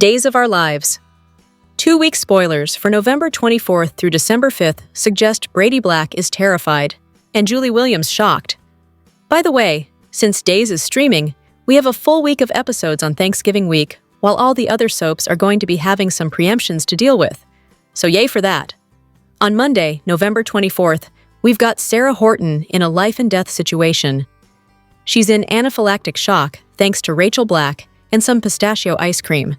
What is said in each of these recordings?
Days of Our Lives. 2-week spoilers for November 24th through December 5th suggest Brady Black is terrified and Julie Williams shocked. By the way, since Days is streaming, we have a full week of episodes on Thanksgiving week, while all the other soaps are going to be having some preemptions to deal with. So yay for that. On Monday, November 24th, we've got Sarah Horton in a life-and-death situation. She's in anaphylactic shock thanks to Rachel Black and some pistachio ice cream.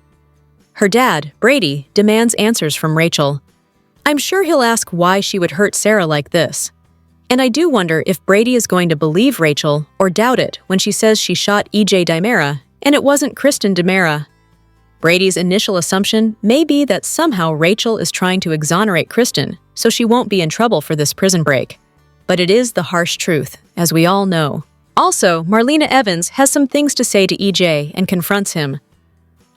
Her dad, Brady, demands answers from Rachel. I'm sure he'll ask why she would hurt Sarah like this. And I do wonder if Brady is going to believe Rachel or doubt it when she says she shot E.J. DiMera and it wasn't Kristen DiMera. Brady's initial assumption may be that somehow Rachel is trying to exonerate Kristen so she won't be in trouble for this prison break. But it is the harsh truth, as we all know. Also, Marlena Evans has some things to say to E.J. and confronts him.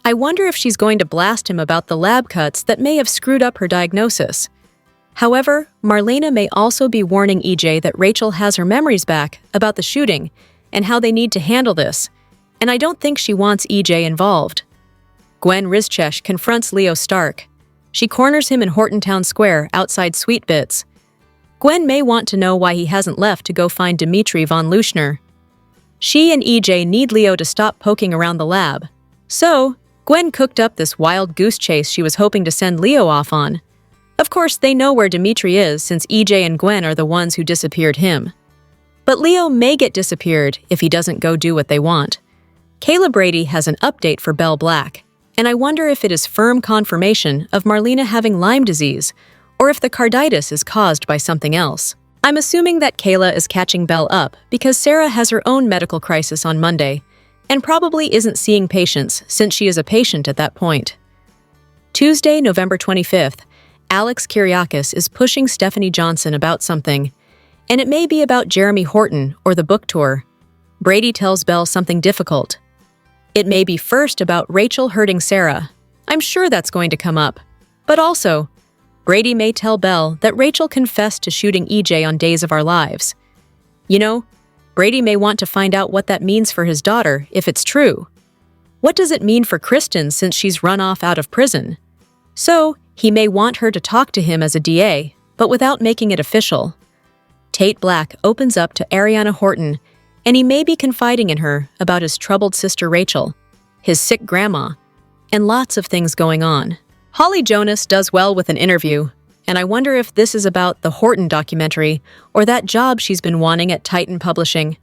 I wonder if she's going to blast him about the lab cuts that may have screwed up her diagnosis. However, Marlena may also be warning E.J. that Rachel has her memories back about the shooting and how they need to handle this, and I don't think she wants E.J. involved. Gwen Rizchesh confronts Leo Stark. She corners him in Hortontown Square outside Sweet Bits. Gwen may want to know why he hasn't left to go find Dmitri von Luschner. She and E.J. need Leo to stop poking around the lab. So, Gwen cooked up this wild goose chase she was hoping to send Leo off on. Of course, they know where Dmitri is since E.J. and Gwen are the ones who disappeared him. But Leo may get disappeared if he doesn't go do what they want. Kayla Brady has an update for Belle Black, and I wonder if it is firm confirmation of Marlena having Lyme disease, or if the carditis is caused by something else. I'm assuming that Kayla is catching Belle up because Sarah has her own medical crisis on Monday, and probably isn't seeing patients since she is a patient at that point. Tuesday, November 25th, Alex Kyriakis is pushing Stephanie Johnson about something, and it may be about Jeremy Horton or the book tour. Brady tells Belle something difficult. It may be first about Rachel hurting Sarah. I'm sure that's going to come up. But also, Brady may tell Belle that Rachel confessed to shooting E.J. on Days of Our Lives. You know, Brady may want to find out what that means for his daughter if it's true. What does it mean for Kristen since she's run off out of prison? So, he may want her to talk to him as a DA, but without making it official. Tate Black opens up to Ariana Horton, and he may be confiding in her about his troubled sister Rachel, his sick grandma, and lots of things going on. Holly Jonas does well with an interview, and I wonder if this is about the Horton documentary or that job she's been wanting at Titan Publishing.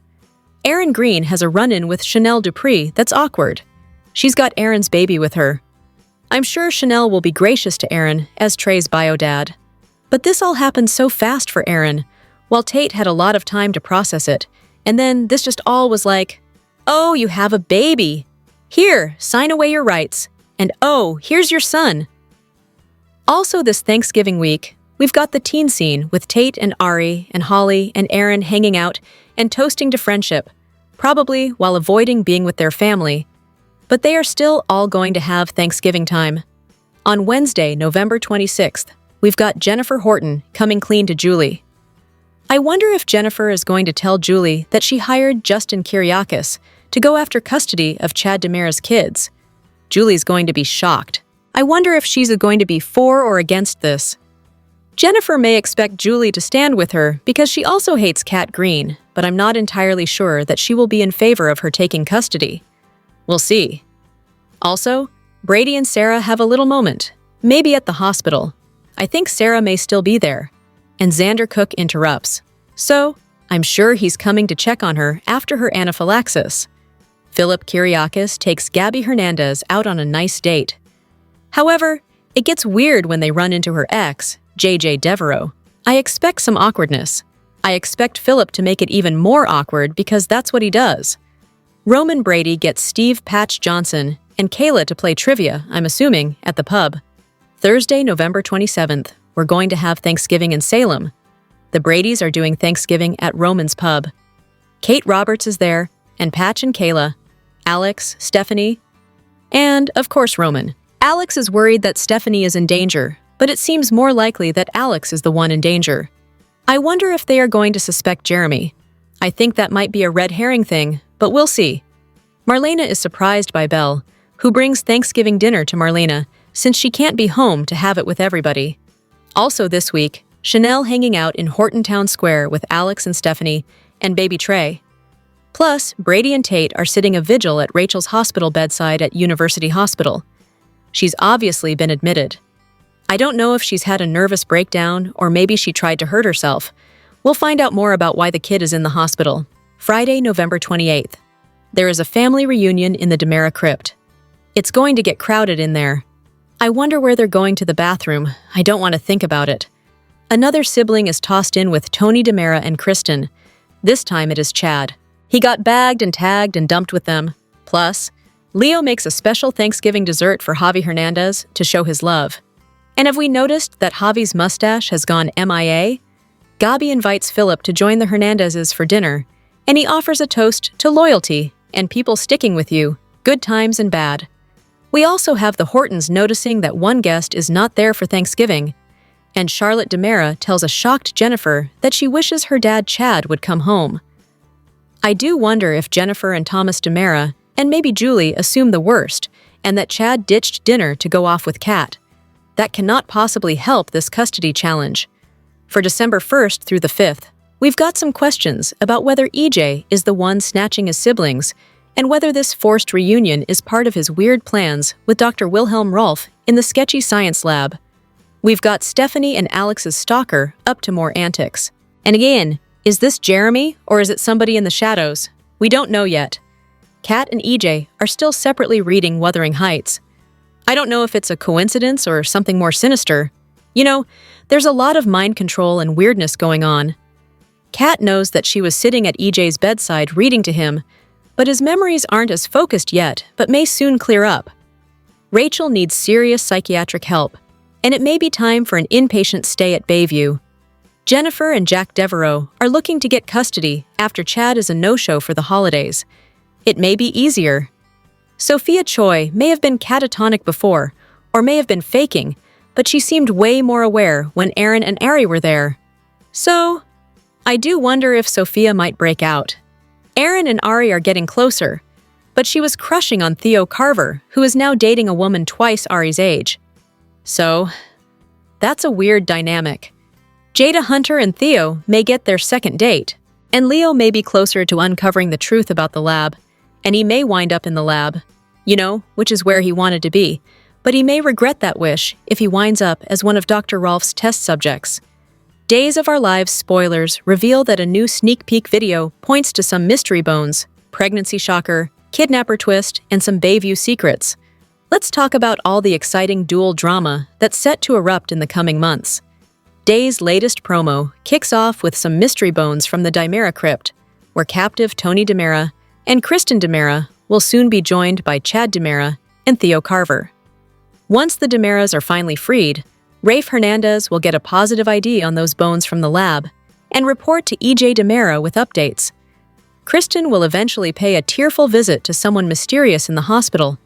Aaron Green has a run-in with Chanel Dupree that's awkward. She's got Aaron's baby with her. I'm sure Chanel will be gracious to Aaron as Trey's bio dad. But this all happened so fast for Aaron, while Tate had a lot of time to process it, and then this just all was like, oh, you have a baby. Here, sign away your rights. And oh, here's your son. Also this Thanksgiving week, we've got the teen scene with Tate and Ari and Holly and Aaron hanging out and toasting to friendship, probably while avoiding being with their family. But they are still all going to have Thanksgiving time. On Wednesday, November 26th, we've got Jennifer Horton coming clean to Julie. I wonder if Jennifer is going to tell Julie that she hired Justin Kyriakis to go after custody of Chad DiMera's kids. Julie's going to be shocked. I wonder if she's going to be for or against this. Jennifer may expect Julie to stand with her because she also hates Kat Green, but I'm not entirely sure that she will be in favor of her taking custody. We'll see. Also, Brady and Sarah have a little moment, maybe at the hospital. I think Sarah may still be there. And Xander Cook interrupts. So, I'm sure he's coming to check on her after her anaphylaxis. Philip Kyriakis takes Gabby Hernandez out on a nice date. However, it gets weird when they run into her ex, JJ Devereaux. I expect some awkwardness. I expect Philip to make it even more awkward because that's what he does. Roman Brady gets Steve Patch Johnson and Kayla to play trivia, I'm assuming, at the pub. Thursday, November 27th, we're going to have Thanksgiving in Salem. The Brady's are doing Thanksgiving at Roman's pub. Kate Roberts is there, and Patch and Kayla, Alex, Stephanie, and, of course, Roman. Alex is worried that Stephanie is in danger, but it seems more likely that Alex is the one in danger. I wonder if they are going to suspect Jeremy. I think that might be a red herring thing, but we'll see. Marlena is surprised by Belle, who brings Thanksgiving dinner to Marlena since she can't be home to have it with everybody. Also this week, Chanel hanging out in Horton Town Square with Alex and Stephanie and baby Trey. Plus, Brady and Tate are sitting a vigil at Rachel's hospital bedside at University Hospital. She's obviously been admitted. I don't know if she's had a nervous breakdown or maybe she tried to hurt herself. We'll find out more about why the kid is in the hospital. Friday, November 28th. There is a family reunion in the DiMera crypt. It's going to get crowded in there. I wonder where they're going to the bathroom. I don't want to think about it. Another sibling is tossed in with Tony DiMera and Kristen. This time it is Chad. He got bagged and tagged and dumped with them. Plus, Leo makes a special Thanksgiving dessert for Javi Hernandez to show his love. And have we noticed that Javi's mustache has gone MIA? Gabi invites Philip to join the Hernandezes for dinner, and he offers a toast to loyalty and people sticking with you, good times and bad. We also have the Hortons noticing that one guest is not there for Thanksgiving, and Charlotte DiMera tells a shocked Jennifer that she wishes her dad Chad would come home. I do wonder if Jennifer and Thomas DiMera and maybe Julie assume the worst and that Chad ditched dinner to go off with Kat. That cannot possibly help this custody challenge. For December 1st through the 5th, we've got some questions about whether EJ is the one snatching his siblings and whether this forced reunion is part of his weird plans with Dr. Wilhelm Rolf in the sketchy science lab. We've got Stephanie and Alex's stalker up to more antics. And again, is this Jeremy or is it somebody in the shadows? We don't know yet. Kat and EJ are still separately reading Wuthering Heights. I don't know if it's a coincidence or something more sinister. You know, there's a lot of mind control and weirdness going on. Kat knows that she was sitting at EJ's bedside reading to him, but his memories aren't as focused yet, but may soon clear up. Rachel needs serious psychiatric help, and it may be time for an inpatient stay at Bayview. Jennifer and Jack Devereaux are looking to get custody after Chad is a no-show for the holidays. It may be easier. Sophia Choi may have been catatonic before, or may have been faking, but she seemed way more aware when Aaron and Ari were there. So, I do wonder if Sophia might break out. Aaron and Ari are getting closer, but she was crushing on Theo Carver, who is now dating a woman twice Ari's age. So, that's a weird dynamic. Jada Hunter and Theo may get their second date, and Leo may be closer to uncovering the truth about the lab, and he may wind up in the lab, which is where he wanted to be, but he may regret that wish if he winds up as one of Dr. Rolf's test subjects. Days of Our Lives spoilers reveal that a new sneak peek video points to some mystery bones, pregnancy shocker, kidnapper twist, and some Bayview secrets. Let's talk about all the exciting dual drama that's set to erupt in the coming months. Day's latest promo kicks off with some mystery bones from the DiMera crypt, where captive Tony DiMera and Kristen DiMera will soon be joined by Chad DiMera and Theo Carver. Once the DiMeras are finally freed, Rafe Hernandez will get a positive ID on those bones from the lab and report to EJ DiMera with updates. Kristen will eventually pay a tearful visit to someone mysterious in the hospital,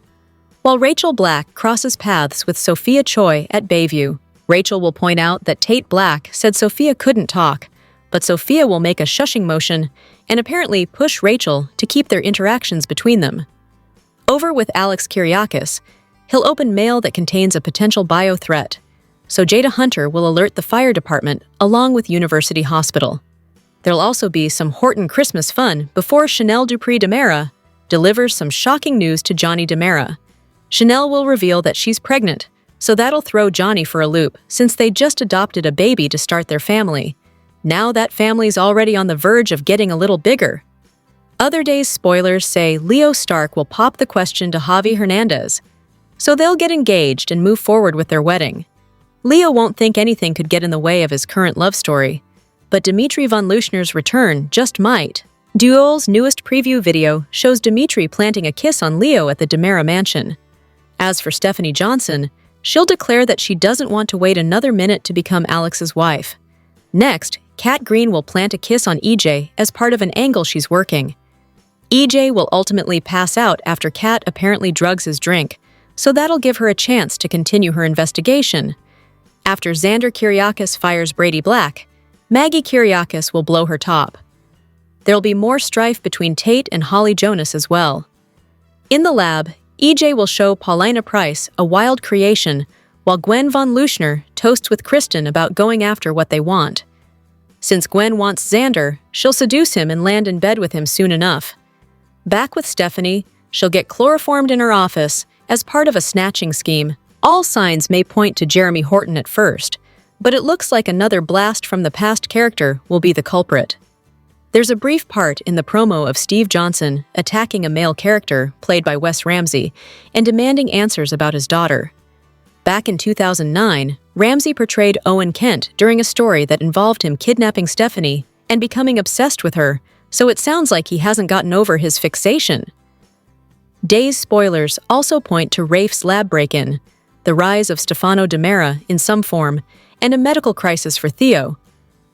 while Rachel Black crosses paths with Sophia Choi at Bayview. Rachel will point out that Tate Black said Sophia couldn't talk, but Sophia will make a shushing motion and apparently push Rachel to keep their interactions between them. Over with Alex Kyriakis, he'll open mail that contains a potential bio threat, so Jada Hunter will alert the fire department along with University Hospital. There'll also be some Horton Christmas fun before Chanel Dupree DiMera delivers some shocking news to Johnny DiMera. Chanel will reveal that she's pregnant, so that'll throw Johnny for a loop since they just adopted a baby to start their family. Now that family's already on the verge of getting a little bigger. Other days' spoilers say Leo Stark will pop the question to Javi Hernandez, so they'll get engaged and move forward with their wedding. Leo won't think anything could get in the way of his current love story, but Dimitri von Leuschner's return just might. Duel's newest preview video shows Dimitri planting a kiss on Leo at the DiMera mansion. As for Stephanie Johnson, she'll declare that she doesn't want to wait another minute to become Alex's wife. Next, Kat Green will plant a kiss on EJ as part of an angle she's working. EJ will ultimately pass out after Kat apparently drugs his drink, so that'll give her a chance to continue her investigation. After Xander Kyriakis fires Brady Black, Maggie Kyriakis will blow her top. There'll be more strife between Tate and Holly Jonas as well. In the lab, EJ will show Paulina Price a wild creation, while Gwen von Leuschner toasts with Kristen about going after what they want. Since Gwen wants Xander, she'll seduce him and land in bed with him soon enough. Back with Stephanie, she'll get chloroformed in her office as part of a snatching scheme. All signs may point to Jeremy Horton at first, but it looks like another blast from the past character will be the culprit. There's a brief part in the promo of Steve Johnson attacking a male character, played by Wes Ramsey, and demanding answers about his daughter. Back in 2009, Ramsey portrayed Owen Kent during a story that involved him kidnapping Stephanie and becoming obsessed with her, so it sounds like he hasn't gotten over his fixation. Days spoilers also point to Rafe's lab break-in, the rise of Stefano DiMera in some form, and a medical crisis for Theo.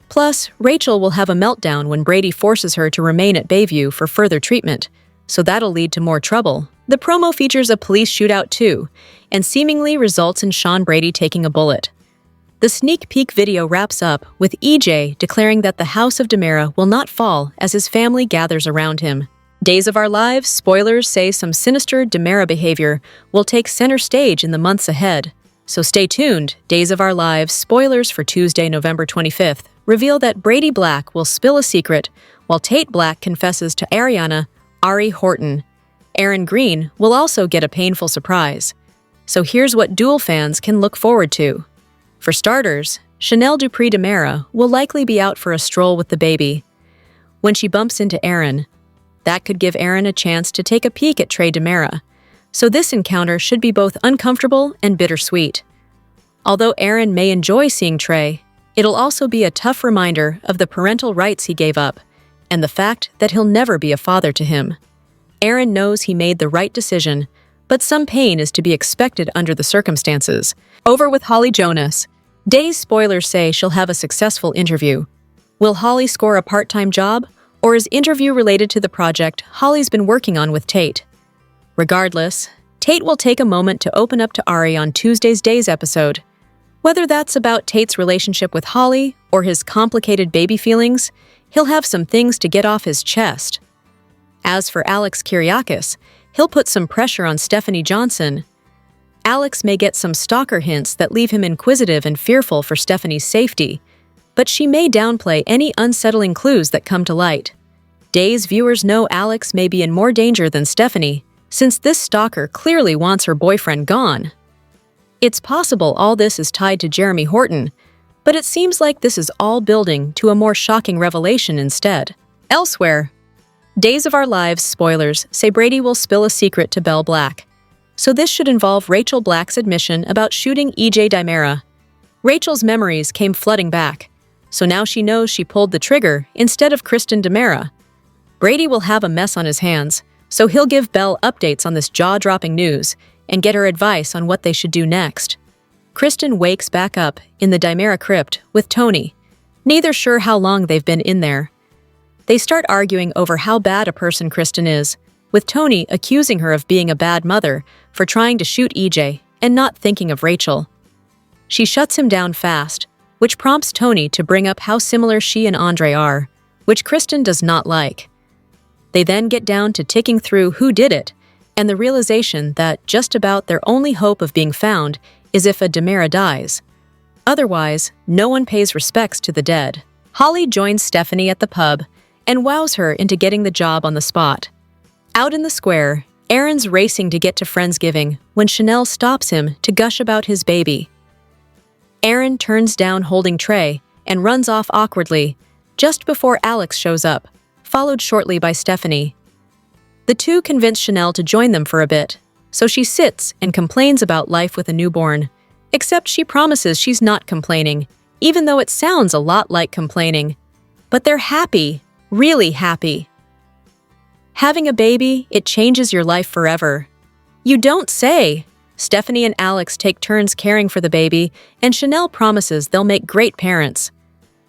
Plus, Rachel will have a meltdown when Brady forces her to remain at Bayview for further treatment, so that'll lead to more trouble. The promo features a police shootout too, and seemingly results in Sean Brady taking a bullet. The sneak peek video wraps up with EJ declaring that the House of DiMera will not fall as his family gathers around him. Days of Our Lives spoilers say some sinister DiMera behavior will take center stage in the months ahead. So stay tuned. Days of Our Lives spoilers for Tuesday, November 25th reveal that Brady Black will spill a secret while Tate Black confesses to Ariana, Ari Horton. Aaron Green will also get a painful surprise. So here's what Duel fans can look forward to. For starters, Chanel Dupree DiMera will likely be out for a stroll with the baby. When she bumps into Aaron, that could give Aaron a chance to take a peek at Trey DiMera. So this encounter should be both uncomfortable and bittersweet. Although Aaron may enjoy seeing Trey, it'll also be a tough reminder of the parental rights he gave up and the fact that he'll never be a father to him. Aaron knows he made the right decision, but some pain is to be expected under the circumstances. Over with Holly Jonas. Days spoilers say she'll have a successful interview. Will Holly score a part-time job, or is interview related to the project Holly's been working on with Tate? Regardless, Tate will take a moment to open up to Ari on Tuesday's Days episode. Whether that's about Tate's relationship with Holly or his complicated baby feelings, he'll have some things to get off his chest. As for Alex Kyriakis, he'll put some pressure on Stephanie Johnson. Alex may get some stalker hints that leave him inquisitive and fearful for Stephanie's safety, but she may downplay any unsettling clues that come to light. Days viewers know Alex may be in more danger than Stephanie, since this stalker clearly wants her boyfriend gone. It's possible all this is tied to Jeremy Horton, but it seems like this is all building to a more shocking revelation instead. Elsewhere, Days of Our Lives spoilers say Brady will spill a secret to Belle Black. So this should involve Rachel Black's admission about shooting EJ DiMera. Rachel's memories came flooding back, so now she knows she pulled the trigger instead of Kristen DiMera. Brady will have a mess on his hands, so he'll give Belle updates on this jaw-dropping news and get her advice on what they should do next. Kristen wakes back up in the DiMera crypt with Tony, neither sure how long they've been in there. They start arguing over how bad a person Kristen is, with Tony accusing her of being a bad mother for trying to shoot EJ and not thinking of Rachel. She shuts him down fast, which prompts Tony to bring up how similar she and Andre are, which Kristen does not like. They then get down to ticking through who did it, and the realization that just about their only hope of being found is if a DiMera dies. Otherwise, no one pays respects to the dead. Holly joins Stephanie at the pub and wows her into getting the job on the spot. Out in the square, Aaron's racing to get to Friendsgiving when Chanel stops him to gush about his baby. Aaron turns down holding Trey and runs off awkwardly, just before Alex shows up, followed shortly by Stephanie. The two convince Chanel to join them for a bit, so she sits and complains about life with a newborn, except she promises she's not complaining, even though it sounds a lot like complaining. But they're happy, really happy. Having a baby, it changes your life forever. You don't say! Stephanie and Alex take turns caring for the baby, and Chanel promises they'll make great parents.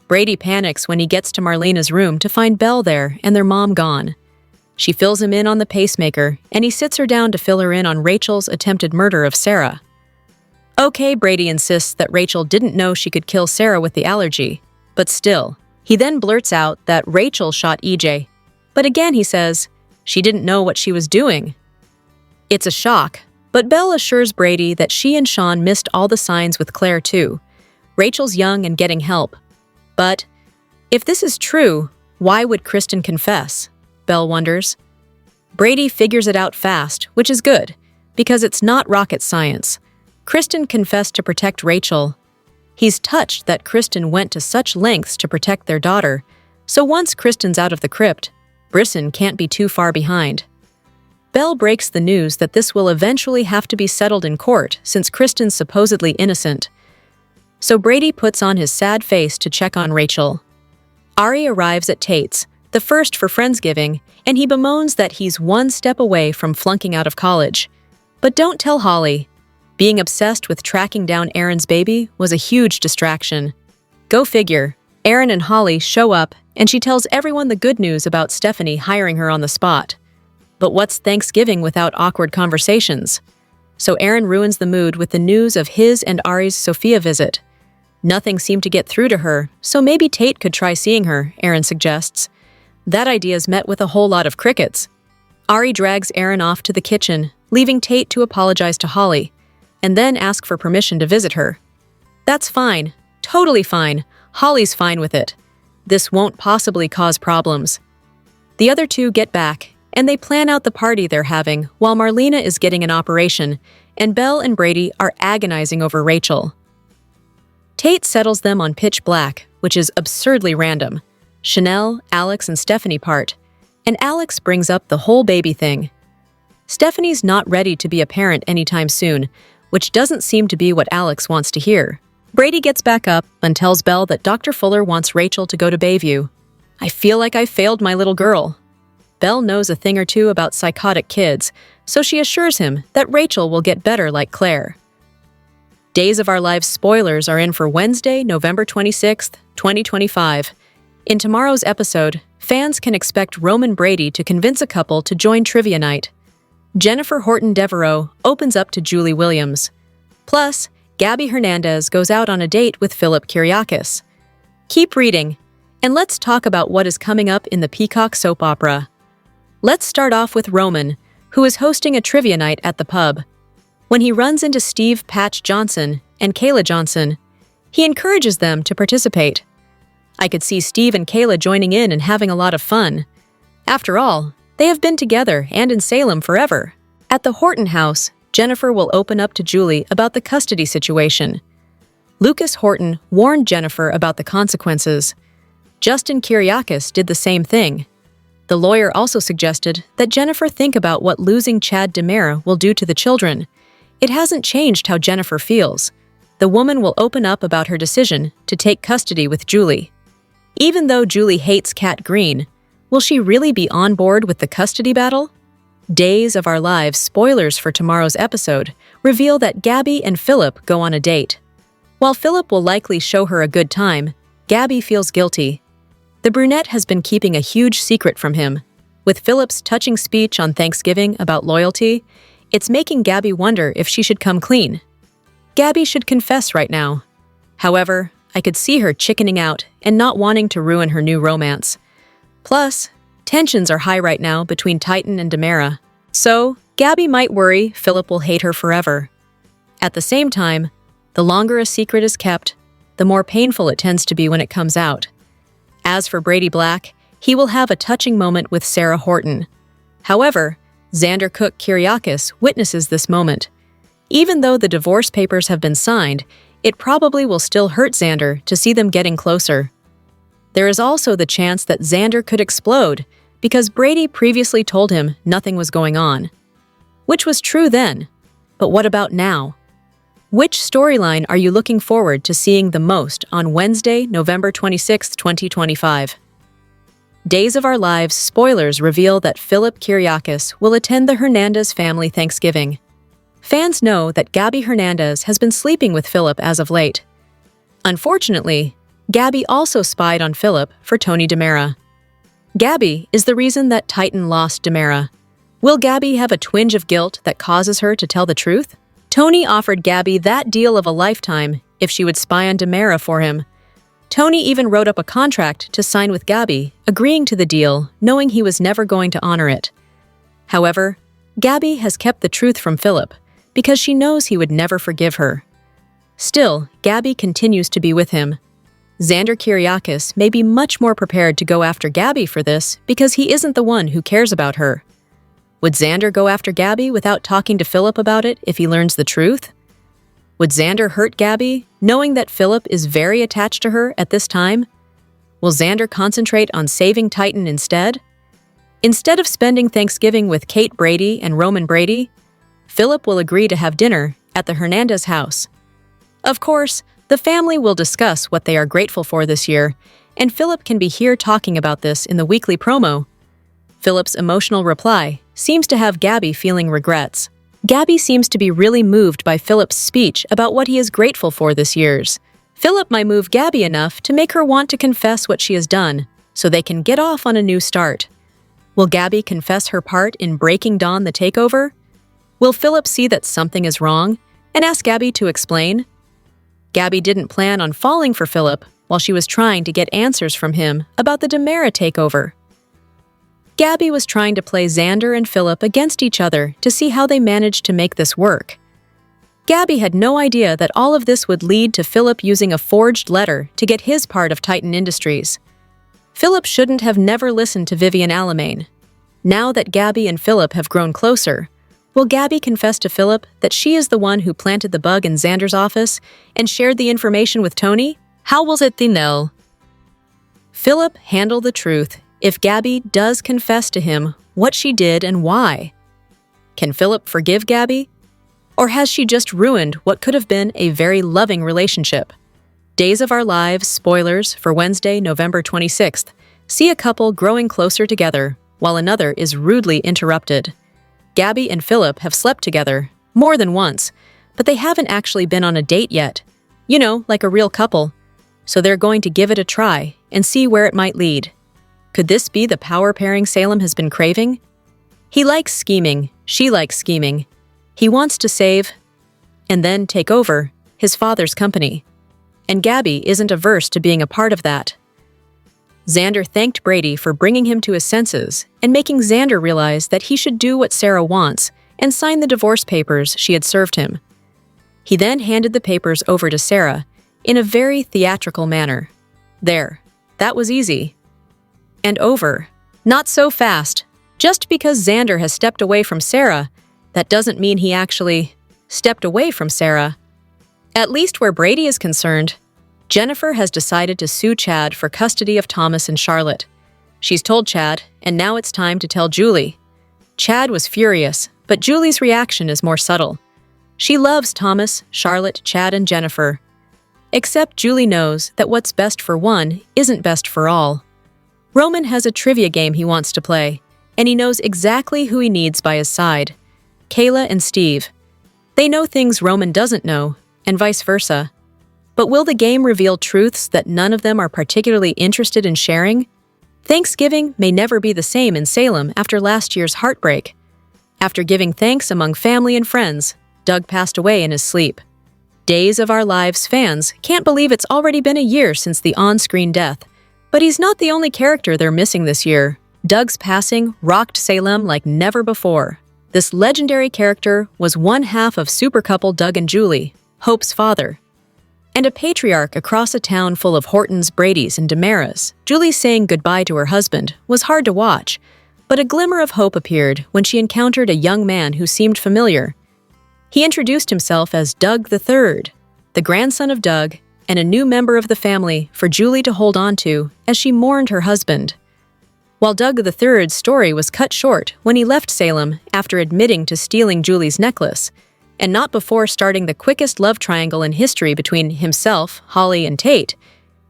Brady panics when he gets to Marlena's room to find Belle there and their mom gone. She fills him in on the pacemaker, and he sits her down to fill her in on Rachel's attempted murder of Sarah. Okay, Brady insists that Rachel didn't know she could kill Sarah with the allergy, but still. He then blurts out that Rachel shot EJ, but again he says she didn't know what she was doing. It's a shock, but Belle assures Brady that she and Sean missed all the signs with Claire too. Rachel's young and getting help. But if this is true, why would Kristen confess? Belle wonders. Brady figures it out fast, which is good, because it's not rocket science. Kristen confessed to protect Rachel. He's touched that Kristen went to such lengths to protect their daughter, so once Kristen's out of the crypt, Brisson can't be too far behind. Belle breaks the news that this will eventually have to be settled in court since Kristen's supposedly innocent. So Brady puts on his sad face to check on Rachel. Ari arrives at Tate's, the first for Friendsgiving, and he bemoans that he's one step away from flunking out of college. But don't tell Holly. Being obsessed with tracking down Aaron's baby was a huge distraction. Go figure, Aaron and Holly show up, and she tells everyone the good news about Stephanie hiring her on the spot. But what's Thanksgiving without awkward conversations? So Aaron ruins the mood with the news of his and Ari's Sophia visit. Nothing seemed to get through to her, so maybe Tate could try seeing her, Aaron suggests. That idea's met with a whole lot of crickets. Ari drags Aaron off to the kitchen, leaving Tate to apologize to Holly, and then ask for permission to visit her. That's fine. Totally fine. Holly's fine with it. This won't possibly cause problems. The other two get back, and they plan out the party they're having while Marlena is getting an operation, and Belle and Brady are agonizing over Rachel. Tate settles them on Pitch Black, which is absurdly random. Chanel, Alex, and Stephanie part, and Alex brings up the whole baby thing. Stephanie's not ready to be a parent anytime soon, which doesn't seem to be what Alex wants to hear. Brady gets back up and tells Belle that Dr. Fuller wants Rachel to go to Bayview. I feel like I failed my little girl. Belle knows a thing or two about psychotic kids, so she assures him that Rachel will get better like Claire. Days of Our Lives spoilers are in for Wednesday, November 26th, 2025. In tomorrow's episode, fans can expect Roman Brady to convince a couple to join trivia night. Jennifer Horton Devereaux opens up to Julie Williams. Plus, Gabby Hernandez goes out on a date with Philip Kyriakis. Keep reading, and let's talk about what is coming up in the Peacock soap opera. Let's start off with Roman, who is hosting a trivia night at the pub. When he runs into Steve Patch Johnson and Kayla Johnson, he encourages them to participate. I could see Steve and Kayla joining in and having a lot of fun. After all, they have been together and in Salem forever. At the Horton house, Jennifer will open up to Julie about the custody situation. Lucas Horton warned Jennifer about the consequences. Justin Kyriakis did the same thing. The lawyer also suggested that Jennifer think about what losing Chad DiMera will do to the children. It hasn't changed how Jennifer feels. The woman will open up about her decision to take custody with Julie. Even though Julie hates Kat Green, will she really be on board with the custody battle? Days of Our Lives spoilers for tomorrow's episode reveal that Gabby and Philip go on a date. While Philip will likely show her a good time, Gabby feels guilty. The brunette has been keeping a huge secret from him. With Philip's touching speech on Thanksgiving about loyalty, it's making Gabby wonder if she should come clean. Gabby should confess right now. However, I could see her chickening out and not wanting to ruin her new romance. Plus, tensions are high right now between Titan and DiMera, so Gabby might worry Philip will hate her forever. At the same time, the longer a secret is kept, the more painful it tends to be when it comes out. As for Brady Black, he will have a touching moment with Sarah Horton. However, Xander Cook Kyriakis witnesses this moment. Even though the divorce papers have been signed, it probably will still hurt Xander to see them getting closer. There is also the chance that Xander could explode because Brady previously told him nothing was going on. Which was true then, but what about now? Which storyline are you looking forward to seeing the most on Wednesday, November 26, 2025? Days of Our Lives spoilers reveal that Philip Kyriakis will attend the Hernandez family Thanksgiving. Fans know that Gabby Hernandez has been sleeping with Philip as of late. Unfortunately, Gabby also spied on Philip for Tony DiMera. Gabby is the reason that Titan lost DiMera. Will Gabby have a twinge of guilt that causes her to tell the truth? Tony offered Gabby that deal of a lifetime if she would spy on DiMera for him. Tony even wrote up a contract to sign with Gabby, agreeing to the deal, knowing he was never going to honor it. However, Gabby has kept the truth from Philip because she knows he would never forgive her. Still, Gabby continues to be with him. Xander Kyriakis may be much more prepared to go after Gabby for this because he isn't the one who cares about her. Would Xander go after Gabby without talking to Philip about it if he learns the truth? Would Xander hurt Gabby, knowing that Philip is very attached to her at this time? Will Xander concentrate on saving Titan instead? Instead of spending Thanksgiving with Kate Brady and Roman Brady, Philip will agree to have dinner at the Hernandez house. Of course, the family will discuss what they are grateful for this year, and Philip can be here talking about this in the weekly promo. Philip's emotional reply seems to have Gabby feeling regrets. Gabby seems to be really moved by Philip's speech about what he is grateful for this year's. Philip might move Gabby enough to make her want to confess what she has done, so they can get off on a new start. Will Gabby confess her part in breaking Dawn the takeover? Will Philip see that something is wrong and ask Gabby to explain? Gabby didn't plan on falling for Philip while she was trying to get answers from him about the Demera takeover. Gabby was trying to play Xander and Philip against each other to see how they managed to make this work. Gabby had no idea that all of this would lead to Philip using a forged letter to get his part of Titan Industries. Philip shouldn't have never listened to Vivian Alamain. Now that Gabby and Philip have grown closer, will Gabby confess to Philip that she is the one who planted the bug in Xander's office and shared the information with Tony? How will it know? Philip handle the truth if Gabby does confess to him what she did and why. Can Philip forgive Gabby? Or has she just ruined what could have been a very loving relationship? Days of Our Lives spoilers for Wednesday, November 26th see a couple growing closer together while another is rudely interrupted. Gabby and Philip have slept together more than once, but they haven't actually been on a date yet. You know, like a real couple. So they're going to give it a try and see where it might lead. Could this be the power pairing Salem has been craving? He likes scheming, she likes scheming. He wants to save, and then take over, his father's company. And Gabby isn't averse to being a part of that. Xander thanked Brady for bringing him to his senses and making Xander realize that he should do what Sarah wants and sign the divorce papers she had served him. He then handed the papers over to Sarah in a very theatrical manner. There, that was easy. And over. Not so fast. Just because Xander has stepped away from Sarah, that doesn't mean he actually stepped away from Sarah. At least where Brady is concerned, Jennifer has decided to sue Chad for custody of Thomas and Charlotte. She's told Chad, and now it's time to tell Julie. Chad was furious, but Julie's reaction is more subtle. She loves Thomas, Charlotte, Chad, and Jennifer. Except Julie knows that what's best for one isn't best for all. Roman has a trivia game he wants to play, and he knows exactly who he needs by his side. Kayla and Steve. They know things Roman doesn't know, and vice versa. But will the game reveal truths that none of them are particularly interested in sharing? Thanksgiving may never be the same in Salem after last year's heartbreak. After giving thanks among family and friends, Doug passed away in his sleep. Days of Our Lives fans can't believe it's already been a year since the on-screen death. But he's not the only character they're missing this year. Doug's passing rocked Salem like never before. This legendary character was one half of super couple Doug and Julie, Hope's father. And a patriarch across a town full of Hortons, Brady's, and Demeras, Julie saying goodbye to her husband was hard to watch, but a glimmer of hope appeared when she encountered a young man who seemed familiar. He introduced himself as Doug III, the grandson of Doug, and a new member of the family for Julie to hold on to as she mourned her husband. While Doug III's story was cut short when he left Salem after admitting to stealing Julie's necklace, and not before starting the quickest love triangle in history between himself, Holly, and Tate,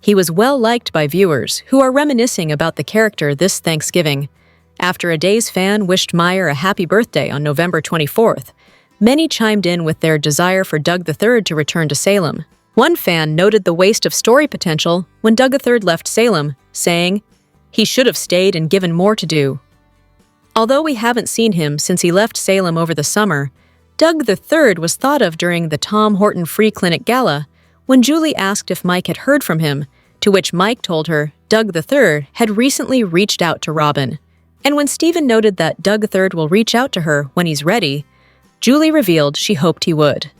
he was well liked by viewers who are reminiscing about the character this Thanksgiving. After a Days fan wished Meyer a happy birthday on November 24th, many chimed in with their desire for Doug III to return to Salem. One fan noted the waste of story potential when Doug III left Salem, saying, "He should have stayed and given more to do." Although we haven't seen him since he left Salem over the summer, Doug III was thought of during the Tom Horton Free Clinic Gala when Julie asked if Mike had heard from him, to which Mike told her Doug III had recently reached out to Robin, And when Steven noted that Doug III will reach out to her when he's ready, Julie revealed she hoped he would.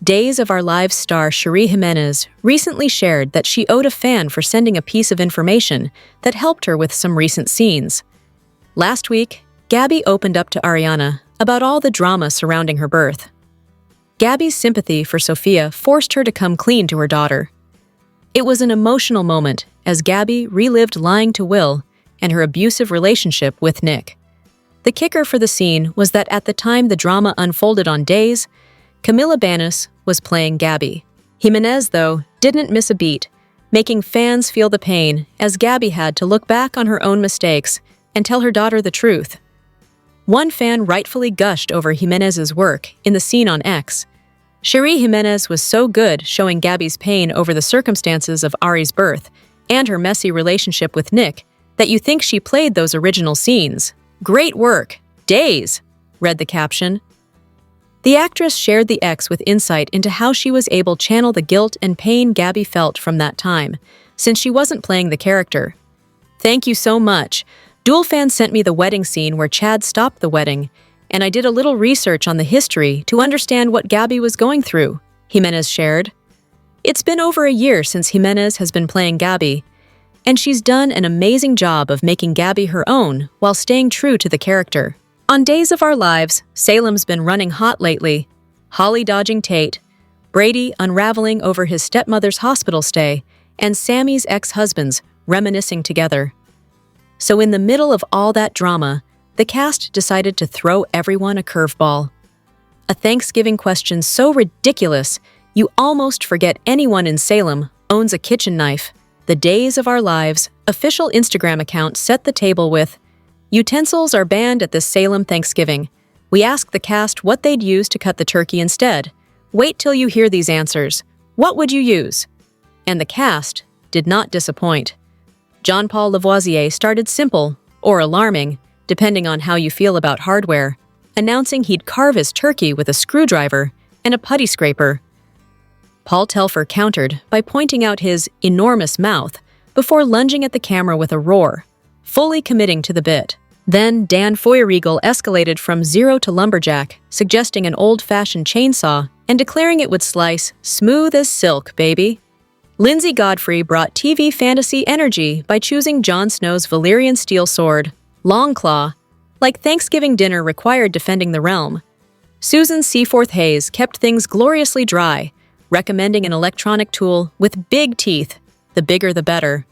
Days of Our Lives star Cherie Jimenez recently shared that she owed a fan for sending a piece of information that helped her with some recent scenes. Last week, Gabby opened up to Ariana about all the drama surrounding her birth. Gabby's sympathy for Sophia forced her to come clean to her daughter. It was an emotional moment as Gabby relived lying to Will and her abusive relationship with Nick. The kicker for the scene was that at the time the drama unfolded on Days, Camila Banus was playing Gabby. Jimenez, though, didn't miss a beat, making fans feel the pain as Gabby had to look back on her own mistakes and tell her daughter the truth. One fan rightfully gushed over Jimenez's work in the scene on X. Cherie Jimenez was so good showing Gabby's pain over the circumstances of Ari's birth and her messy relationship with Nick that you think she played those original scenes. "Great work! Days!" read the caption. The actress shared the X with insight into how she was able to channel the guilt and pain Gabby felt from that time, since she wasn't playing the character. "Thank you so much. Dual fans sent me the wedding scene where Chad stopped the wedding, and I did a little research on the history to understand what Gabby was going through," Jimenez shared. It's been over a year since Jimenez has been playing Gabby, and she's done an amazing job of making Gabby her own while staying true to the character. On Days of Our Lives, Salem's been running hot lately. Holly dodging Tate, Brady unraveling over his stepmother's hospital stay, and Sammy's ex-husbands reminiscing together. So in the middle of all that drama, the cast decided to throw everyone a curveball. A Thanksgiving question so ridiculous, you almost forget anyone in Salem owns a kitchen knife. The Days of Our Lives official Instagram account set the table with, "Utensils are banned at this Salem Thanksgiving. We asked the cast what they'd use to cut the turkey instead. Wait till you hear these answers. What would you use?" And the cast did not disappoint. Jean-Paul Lavoisier started simple, or alarming, depending on how you feel about hardware, announcing he'd carve his turkey with a screwdriver and a putty scraper. Paul Telfer countered by pointing out his enormous mouth before lunging at the camera with a roar, fully committing to the bit. Then Dan Feuerriegel escalated from zero to lumberjack, suggesting an old-fashioned chainsaw and declaring it would slice smooth as silk, baby. Lindsay Godfrey brought TV fantasy energy by choosing Jon Snow's Valyrian steel sword, Longclaw, like Thanksgiving dinner required defending the realm. Susan Seaforth Hayes kept things gloriously dry, recommending an electronic tool with big teeth, the bigger the better.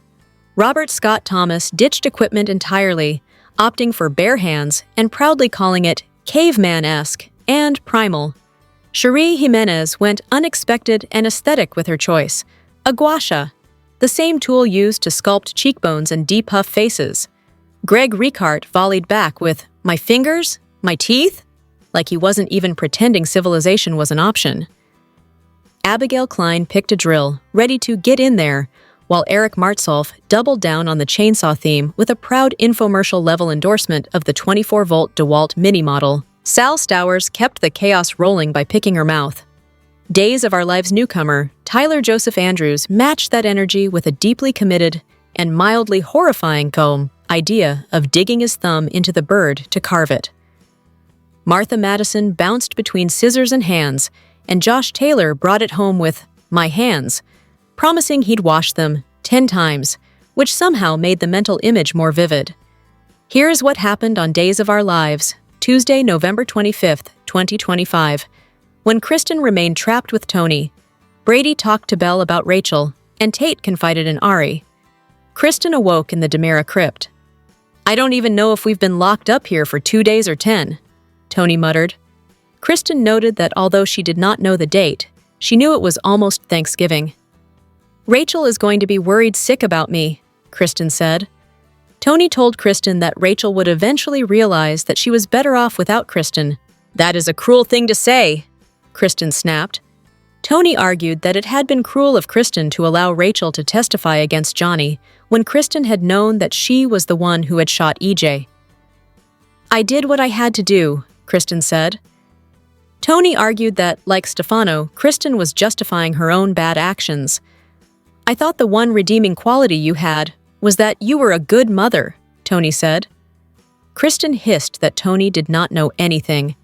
Robert Scott Thomas ditched equipment entirely, opting for bare hands and proudly calling it caveman-esque and primal. Cherie Jimenez went unexpected and aesthetic with her choice, a gua sha, the same tool used to sculpt cheekbones and depuff faces. Greg Ricart volleyed back with, "My fingers? My teeth?" like he wasn't even pretending civilization was an option. Abigail Klein picked a drill, ready to get in there, while Eric Martsolf doubled down on the chainsaw theme with a proud infomercial-level endorsement of the 24-volt DeWalt mini model. Sal Stowers kept the chaos rolling by picking her mouth. Days of Our Lives newcomer, Tyler Joseph Andrews, matched that energy with a deeply committed and mildly horrifying idea of digging his thumb into the bird to carve it. Martha Madison bounced between scissors and hands, and Josh Taylor brought it home with "my hands," promising he'd wash them 10 times, which somehow made the mental image more vivid. Here's what happened on Days of Our Lives, Tuesday, November 25th, 2025. When Kristen remained trapped with Tony, Brady talked to Belle about Rachel, and Tate confided in Ari. Kristen awoke in the Demira crypt. "I don't even know if we've been locked up here for 2 days or 10, Tony muttered. Kristen noted that although she did not know the date, she knew it was almost Thanksgiving. "Rachel is going to be worried sick about me," Kristen said. Tony told Kristen that Rachel would eventually realize that she was better off without Kristen. "That is a cruel thing to say," Kristen snapped. Tony argued that it had been cruel of Kristen to allow Rachel to testify against Johnny when Kristen had known that she was the one who had shot EJ. "I did what I had to do," Kristen said. Tony argued that, like Stefano, Kristen was justifying her own bad actions. "I thought the one redeeming quality you had was that you were a good mother," Tony said. Kristen hissed that Tony did not know anything.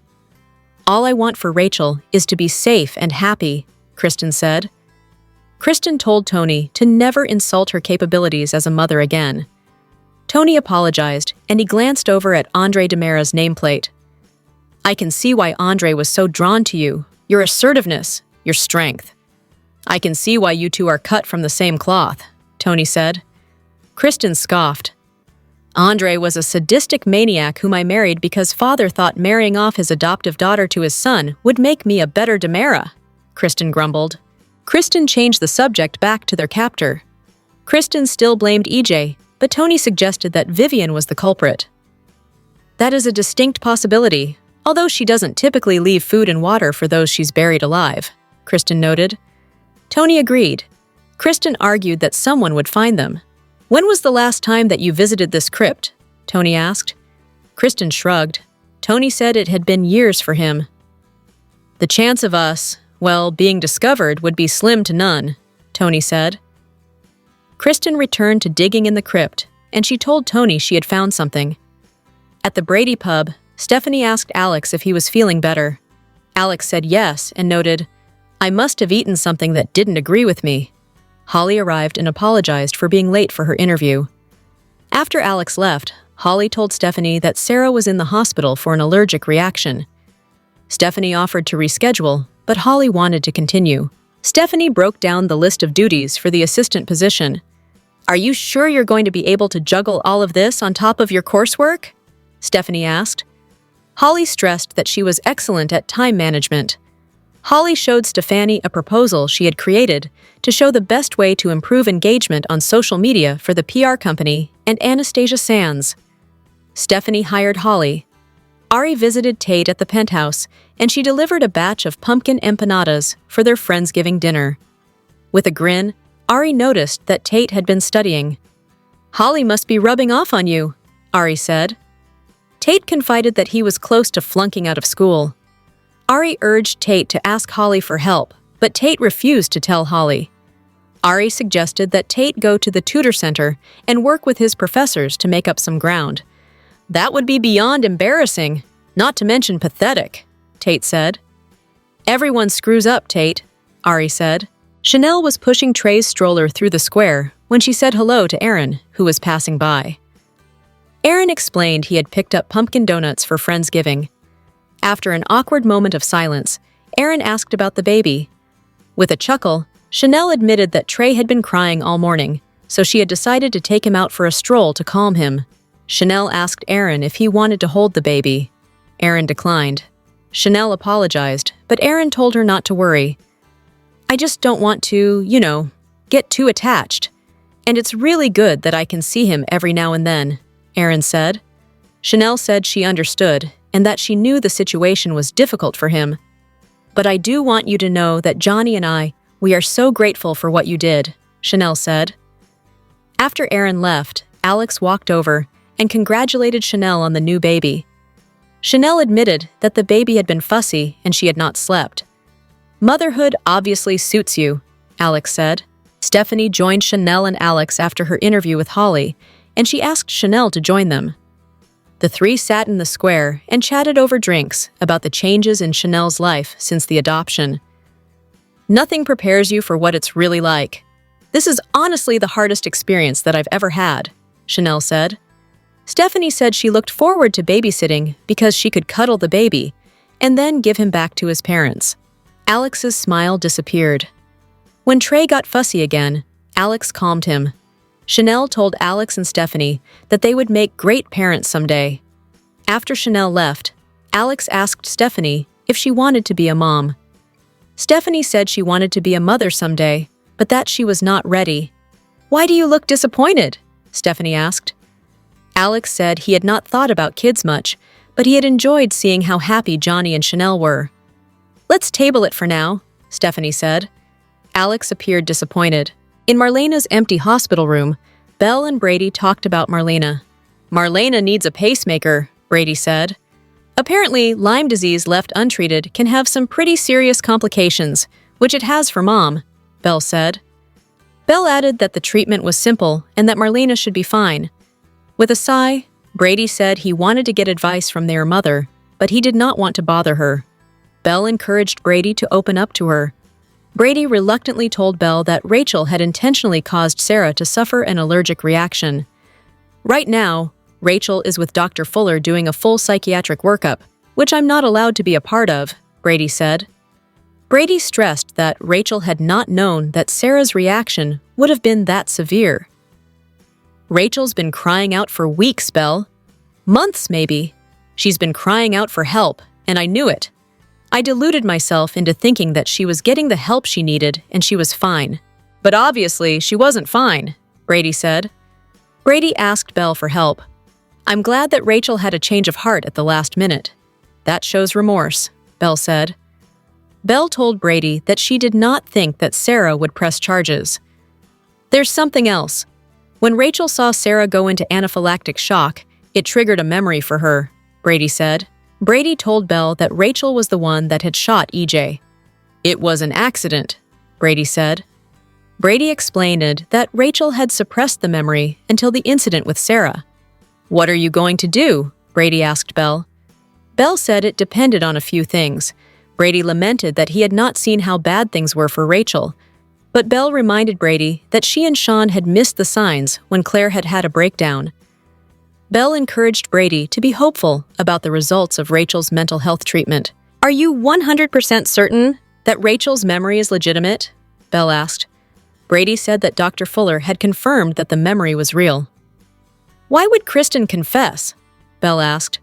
"All I want for Rachel is to be safe and happy," Kristen said. Kristen told Tony to never insult her capabilities as a mother again. Tony apologized, and he glanced over at Andre DeMera's nameplate. "I can see why Andre was so drawn to you, your assertiveness, your strength. I can see why you two are cut from the same cloth," Tony said. Kristen scoffed. "Andre was a sadistic maniac whom I married because father thought marrying off his adoptive daughter to his son would make me a better DeMera," Kristen grumbled. Kristen changed the subject back to their captor. Kristen still blamed EJ, but Tony suggested that Vivian was the culprit. "That is a distinct possibility, although she doesn't typically leave food and water for those she's buried alive," Kristen noted. Tony agreed. Kristen argued that someone would find them. "When was the last time that you visited this crypt?" Tony asked. Kristen shrugged. Tony said it had been years for him. "The chance of us, well, being discovered would be slim to none," Tony said. Kristen returned to digging in the crypt, and she told Tony she had found something. At the Brady pub, Stephanie asked Alex if he was feeling better. Alex said yes and noted, "I must have eaten something that didn't agree with me." Holly arrived and apologized for being late for her interview. After Alex left, Holly told Stephanie that Sarah was in the hospital for an allergic reaction. Stephanie offered to reschedule, but Holly wanted to continue. Stephanie broke down the list of duties for the assistant position. "Are you sure you're going to be able to juggle all of this on top of your coursework?" Stephanie asked. Holly stressed that she was excellent at time management. Holly showed Stephanie a proposal she had created to show the best way to improve engagement on social media for the PR company and Anastasia Sands. Stephanie hired Holly. Ari visited Tate at the penthouse, and she delivered a batch of pumpkin empanadas for their Friendsgiving dinner. With a grin, Ari noticed that Tate had been studying. "Holly must be rubbing off on you," Ari said. Tate confided that he was close to flunking out of school. Ari urged Tate to ask Holly for help, but Tate refused to tell Holly. Ari suggested that Tate go to the tutor center and work with his professors to make up some ground. "That would be beyond embarrassing, not to mention pathetic," Tate said. "Everyone screws up, Tate," Ari said. Chanel was pushing Trey's stroller through the square when she said hello to Aaron, who was passing by. Aaron explained he had picked up pumpkin donuts for Friendsgiving. After an awkward moment of silence, Aaron asked about the baby. With a chuckle, Chanel admitted that Trey had been crying all morning, so she had decided to take him out for a stroll to calm him. Chanel asked Aaron if he wanted to hold the baby. Aaron declined. Chanel apologized, but Aaron told her not to worry. "I just don't want to, get too attached. And it's really good that I can see him every now and then," Aaron said. Chanel said she understood and that she knew the situation was difficult for him. "But I do want you to know that Johnny and we are so grateful for what you did," Chanel said. After Aaron left, Alex walked over and congratulated Chanel on the new baby. Chanel admitted that the baby had been fussy and she had not slept. "Motherhood obviously suits you," Alex said. Stephanie joined Chanel and Alex after her interview with Holly, and she asked Chanel to join them. The three sat in the square and chatted over drinks about the changes in Chanel's life since the adoption. "Nothing prepares you for what it's really like. This is honestly the hardest experience that I've ever had," Chanel said. Stephanie said she looked forward to babysitting because she could cuddle the baby and then give him back to his parents. Alex's smile disappeared. When Trey got fussy again, Alex calmed him. Chanel told Alex and Stephanie that they would make great parents someday. After Chanel left, Alex asked Stephanie if she wanted to be a mom. Stephanie said she wanted to be a mother someday, but that she was not ready. "Why do you look disappointed?" Stephanie asked. Alex said he had not thought about kids much, but he had enjoyed seeing how happy Johnny and Chanel were. "Let's table it for now," Stephanie said. Alex appeared disappointed. In Marlena's empty hospital room, Belle and Brady talked about Marlena. "Marlena needs a pacemaker," Brady said. "Apparently, Lyme disease left untreated can have some pretty serious complications, which it has for Mom," Belle said. Belle added that the treatment was simple and that Marlena should be fine. With a sigh, Brady said he wanted to get advice from their mother, but he did not want to bother her. Belle encouraged Brady to open up to her. Brady reluctantly told Belle that Rachel had intentionally caused Sarah to suffer an allergic reaction. Right now, Rachel is with Dr. Fuller doing a full psychiatric workup, which I'm not allowed to be a part of, Brady said. Brady stressed that Rachel had not known that Sarah's reaction would have been that severe. Rachel's been crying out for weeks, Belle. Months, maybe. She's been crying out for help, and I knew it. I deluded myself into thinking that she was getting the help she needed and she was fine. But obviously, she wasn't fine, Brady said. Brady asked Belle for help. I'm glad that Rachel had a change of heart at the last minute. That shows remorse, Belle said. Belle told Brady that she did not think that Sarah would press charges. There's something else. When Rachel saw Sarah go into anaphylactic shock, it triggered a memory for her, Brady said. Brady told Belle that Rachel was the one that had shot EJ. It was an accident, Brady said. Brady explained that Rachel had suppressed the memory until the incident with Sarah. What are you going to do? Brady asked Belle. Belle said it depended on a few things. Brady lamented that he had not seen how bad things were for Rachel. But Belle reminded Brady that she and Sean had missed the signs when Claire had had a breakdown. Belle encouraged Brady to be hopeful about the results of Rachel's mental health treatment. Are you 100% certain that Rachel's memory is legitimate? Belle asked. Brady said that Dr. Fuller had confirmed that the memory was real. Why would Kristen confess? Belle asked.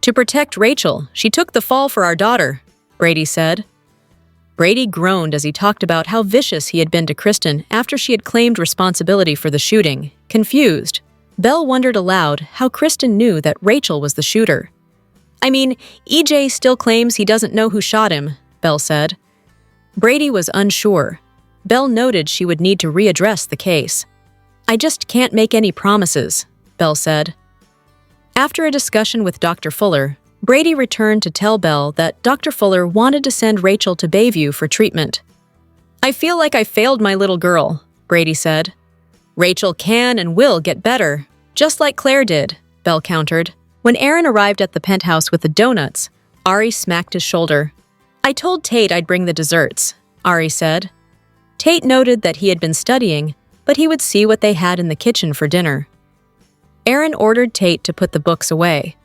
To protect Rachel, she took the fall for our daughter, Brady said. Brady groaned as he talked about how vicious he had been to Kristen after she had claimed responsibility for the shooting, confused. Belle wondered aloud how Kristen knew that Rachel was the shooter. I mean, EJ still claims he doesn't know who shot him, Belle said. Brady was unsure. Belle noted she would need to readdress the case. I just can't make any promises, Belle said. After a discussion with Dr. Fuller, Brady returned to tell Belle that Dr. Fuller wanted to send Rachel to Bayview for treatment. I feel like I failed my little girl, Brady said. Rachel can and will get better, just like Claire did, Belle countered. When Aaron arrived at the penthouse with the donuts, Ari smacked his shoulder. I told Tate I'd bring the desserts, Ari said. Tate noted that he had been studying, but he would see what they had in the kitchen for dinner. Aaron ordered Tate to put the books away.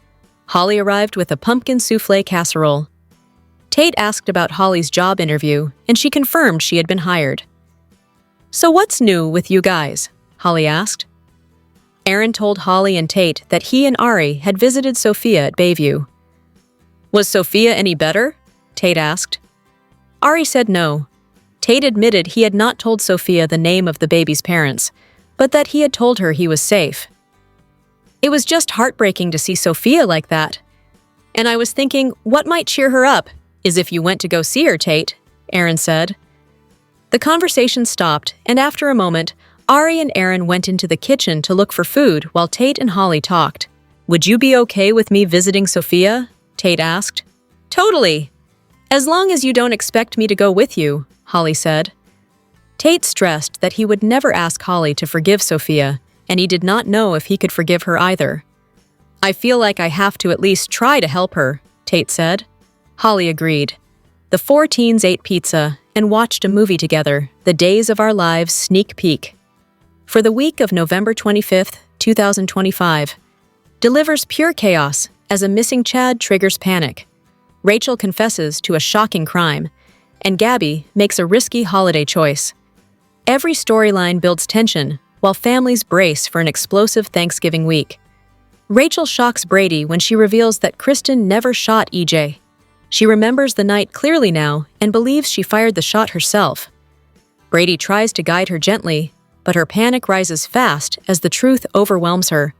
Holly arrived with a pumpkin souffle casserole. Tate asked about Holly's job interview, and she confirmed she had been hired. So what's new with you guys? Holly asked. Aaron told Holly and Tate that he and Ari had visited Sophia at Bayview. Was Sophia any better? Tate asked. Ari said no. Tate admitted he had not told Sophia the name of the baby's parents, but that he had told her he was safe. It was just heartbreaking to see Sophia like that. And I was thinking, what might cheer her up is if you went to go see her, Tate, Aaron said. The conversation stopped, and after a moment, Ari and Aaron went into the kitchen to look for food while Tate and Holly talked. Would you be okay with me visiting Sophia? Tate asked. Totally. As long as you don't expect me to go with you, Holly said. Tate stressed that he would never ask Holly to forgive Sophia, and he did not know if he could forgive her either. I feel like I have to at least try to help her, Tate said. Holly agreed. The four teens ate pizza and watched a movie together, The Days of Our Lives sneak peek. For the week of November 25th, 2025, delivers pure chaos as a missing Chad triggers panic. Rachel confesses to a shocking crime, and Gabby makes a risky holiday choice. Every storyline builds tension, while families brace for an explosive Thanksgiving week. Rachel shocks Brady when she reveals that Kristen never shot EJ. She remembers the night clearly now and believes she fired the shot herself. Brady tries to guide her gently, but her panic rises fast as the truth overwhelms her.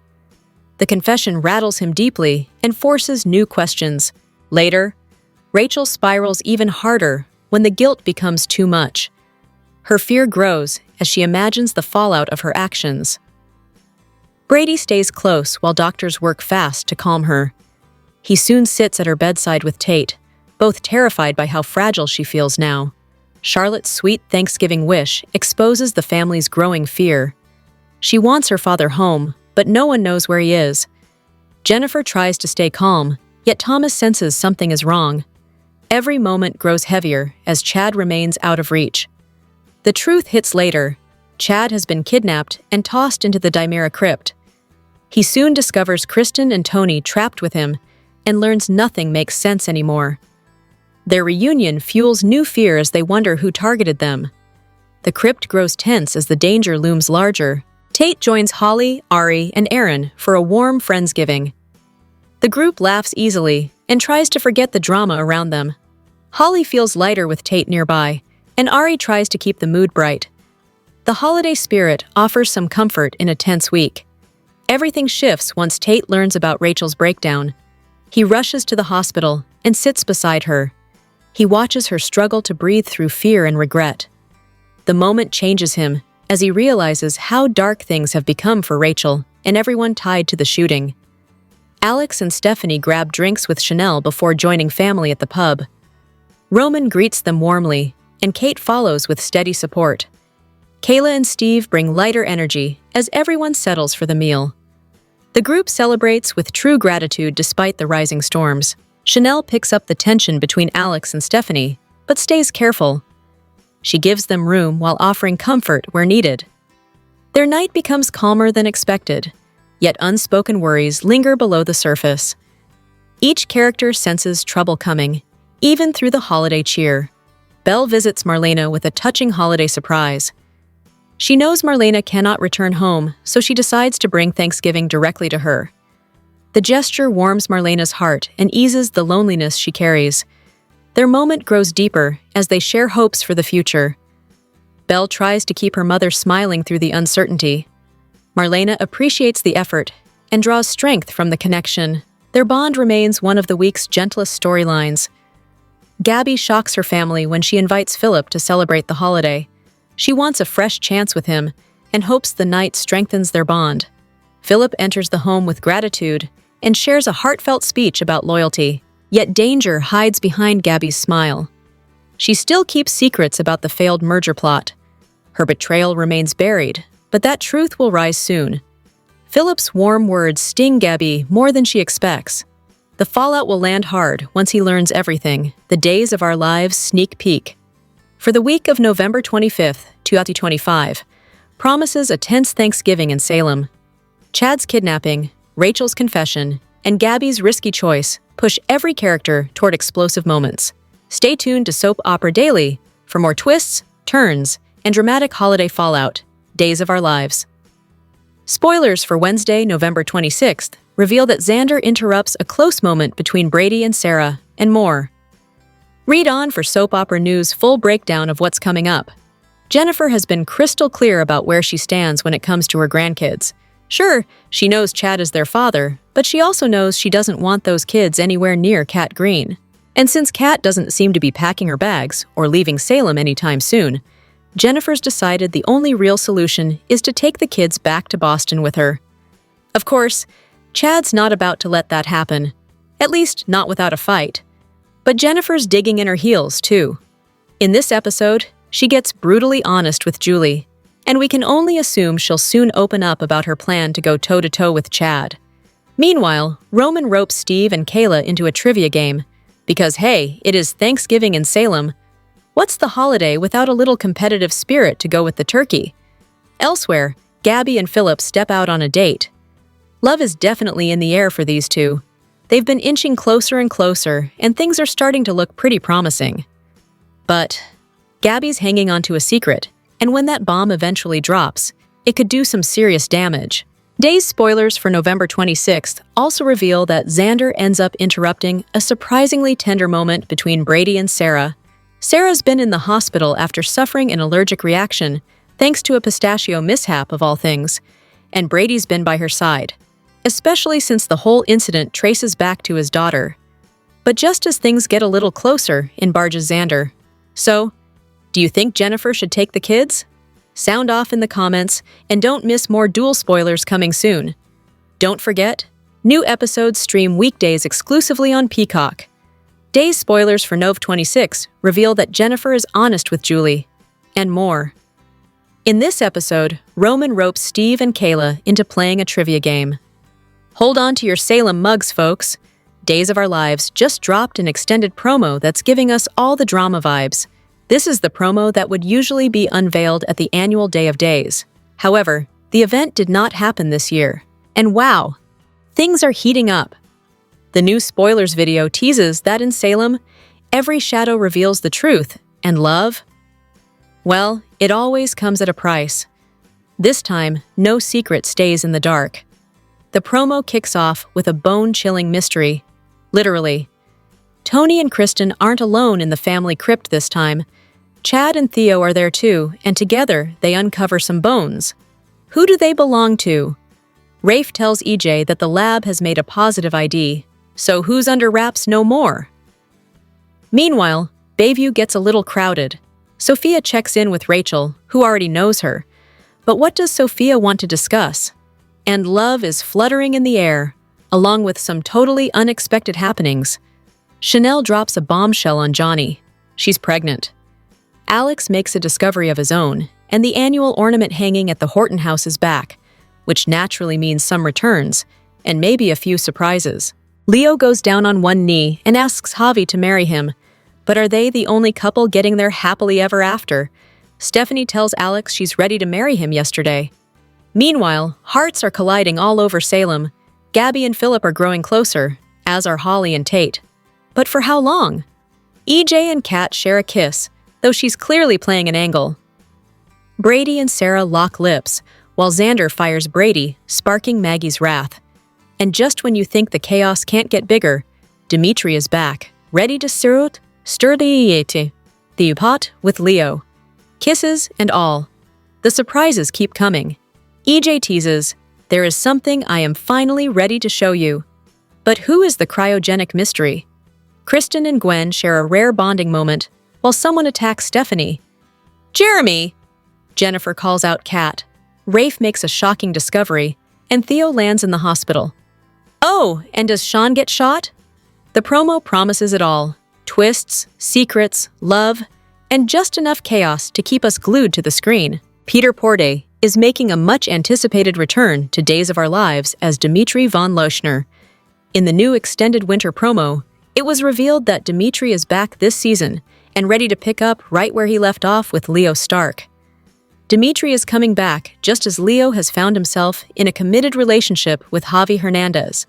The confession rattles him deeply and forces new questions. Later, Rachel spirals even harder when the guilt becomes too much. Her fear grows as she imagines the fallout of her actions. Brady stays close while doctors work fast to calm her. He soon sits at her bedside with Tate, both terrified by how fragile she feels now. Charlotte's sweet Thanksgiving wish exposes the family's growing fear. She wants her father home, but no one knows where he is. Jennifer tries to stay calm, yet Thomas senses something is wrong. Every moment grows heavier as Chad remains out of reach. The truth hits later. Chad has been kidnapped and tossed into the Dimera crypt. He soon discovers Kristen and Tony trapped with him and learns nothing makes sense anymore. Their reunion fuels new fear as they wonder who targeted them. The crypt grows tense as the danger looms larger. Tate joins Holly, Ari, and Aaron for a warm Friendsgiving. The group laughs easily and tries to forget the drama around them. Holly feels lighter with Tate nearby, and Ari tries to keep the mood bright. The holiday spirit offers some comfort in a tense week. Everything shifts once Tate learns about Rachel's breakdown. He rushes to the hospital and sits beside her. He watches her struggle to breathe through fear and regret. The moment changes him as he realizes how dark things have become for Rachel and everyone tied to the shooting. Alex and Stephanie grab drinks with Chanel before joining family at the pub. Roman greets them warmly, and Kate follows with steady support. Kayla and Steve bring lighter energy as everyone settles for the meal. The group celebrates with true gratitude despite the rising storms. Chanel picks up the tension between Alex and Stephanie, but stays careful. She gives them room while offering comfort where needed. Their night becomes calmer than expected, yet unspoken worries linger below the surface. Each character senses trouble coming, even through the holiday cheer. Belle visits Marlena with a touching holiday surprise. She knows Marlena cannot return home, so she decides to bring Thanksgiving directly to her. The gesture warms Marlena's heart and eases the loneliness she carries. Their moment grows deeper as they share hopes for the future. Belle tries to keep her mother smiling through the uncertainty. Marlena appreciates the effort and draws strength from the connection. Their bond remains one of the week's gentlest storylines. Gabby shocks her family when she invites Philip to celebrate the holiday. She wants a fresh chance with him and hopes the night strengthens their bond. Philip enters the home with gratitude and shares a heartfelt speech about loyalty. Yet danger hides behind Gabby's smile. She still keeps secrets about the failed merger plot. Her betrayal remains buried, but that truth will rise soon. Philip's warm words sting Gabby more than she expects. The fallout will land hard once he learns everything. The Days of Our Lives sneak peek. For the week of November 25th, 2025, promises a tense Thanksgiving in Salem. Chad's kidnapping, Rachel's confession, and Gabby's risky choice push every character toward explosive moments. Stay tuned to Soap Opera Daily for more twists, turns, and dramatic holiday fallout. Days of Our Lives. Spoilers for Wednesday, November 26th reveal that Xander interrupts a close moment between Brady and Sarah, and more. Read on for Soap Opera News' full breakdown of what's coming up. Jennifer has been crystal clear about where she stands when it comes to her grandkids. Sure, she knows Chad is their father, but she also knows she doesn't want those kids anywhere near Kat Green. And since Kat doesn't seem to be packing her bags or leaving Salem anytime soon, Jennifer's decided the only real solution is to take the kids back to Boston with her. Of course, Chad's not about to let that happen, at least not without a fight. But Jennifer's digging in her heels, too. In this episode, she gets brutally honest with Julie, and we can only assume she'll soon open up about her plan to go toe-to-toe with Chad. Meanwhile, Roman ropes Steve and Kayla into a trivia game, because hey, it is Thanksgiving in Salem. What's the holiday without a little competitive spirit to go with the turkey? Elsewhere, Gabby and Philip step out on a date. Love is definitely in the air for these two. They've been inching closer and closer, and things are starting to look pretty promising. But Gabby's hanging onto a secret, and when that bomb eventually drops, it could do some serious damage. Days spoilers for November 26th also reveal that Xander ends up interrupting a surprisingly tender moment between Brady and Sarah. Sarah's been in the hospital after suffering an allergic reaction, thanks to a pistachio mishap of all things, and Brady's been by her side, especially since the whole incident traces back to his daughter. But just as things get a little closer, in barges Xander. So, do you think Jennifer should take the kids? Sound off in the comments, and don't miss more duel spoilers coming soon. Don't forget, new episodes stream weekdays exclusively on Peacock. Days spoilers for Nov 26 reveal that Jennifer is honest with Julie, and more. In this episode, Roman ropes Steve and Kayla into playing a trivia game. Hold on to your Salem mugs, folks. Days of Our Lives just dropped an extended promo that's giving us all the drama vibes. This is the promo that would usually be unveiled at the annual Day of Days. However, the event did not happen this year. And wow, things are heating up. The new spoilers video teases that in Salem, every shadow reveals the truth, and love? Well, it always comes at a price. This time, no secret stays in the dark. The promo kicks off with a bone-chilling mystery. Literally. Tony and Kristen aren't alone in the family crypt this time. Chad and Theo are there too, and together they uncover some bones. Who do they belong to? Rafe tells EJ that the lab has made a positive ID, so who's under wraps no more? Meanwhile, Bayview gets a little crowded. Sophia checks in with Rachel, who already knows her. But what does Sophia want to discuss? And love is fluttering in the air, along with some totally unexpected happenings. Chanel drops a bombshell on Johnny. She's pregnant. Alex makes a discovery of his own, and the annual ornament hanging at the Horton house is back, which naturally means some returns, and maybe a few surprises. Leo goes down on one knee and asks Javi to marry him, but are they the only couple getting there happily ever after? Stephanie tells Alex she's ready to marry him yesterday. Meanwhile, hearts are colliding all over Salem. Gabby and Philip are growing closer, as are Holly and Tate. But for how long? EJ and Kat share a kiss, though she's clearly playing an angle. Brady and Sarah lock lips, while Xander fires Brady, sparking Maggie's wrath. And just when you think the chaos can't get bigger, Dimitri is back, ready to stir the pot with Leo. Kisses and all. The surprises keep coming. EJ teases, "There is something I am finally ready to show you." But who is the cryogenic mystery? Kristen and Gwen share a rare bonding moment, while someone attacks Stephanie. "Jeremy!" Jennifer calls out Kat. Rafe makes a shocking discovery, and Theo lands in the hospital. Oh, and does Sean get shot? The promo promises it all. Twists, secrets, love, and just enough chaos to keep us glued to the screen. Peter Porte is making a much-anticipated return to Days of Our Lives as Dimitri von Lochner. In the new extended winter promo, it was revealed that Dimitri is back this season and ready to pick up right where he left off with Leo Stark. Dimitri is coming back just as Leo has found himself in a committed relationship with Javi Hernandez.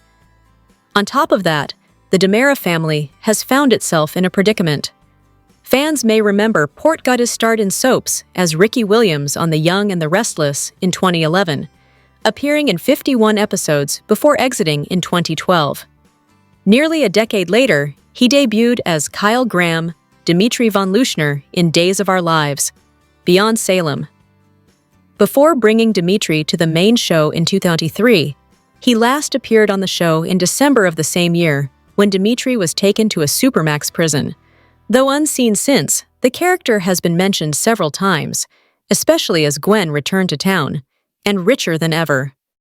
On top of that, the DiMera family has found itself in a predicament. Fans may remember Port got his start in soaps as Ricky Williams on The Young and the Restless in 2011, appearing in 51 episodes before exiting in 2012. Nearly a decade later, he debuted as Kyle Graham, Dimitri von Lochner in Days of Our Lives, Beyond Salem. Before bringing Dimitri to the main show in 2003, he last appeared on the show in December of the same year, when Dimitri was taken to a Supermax prison. Though unseen since, the character has been mentioned several times, especially as Gwen returned to town, and richer than ever.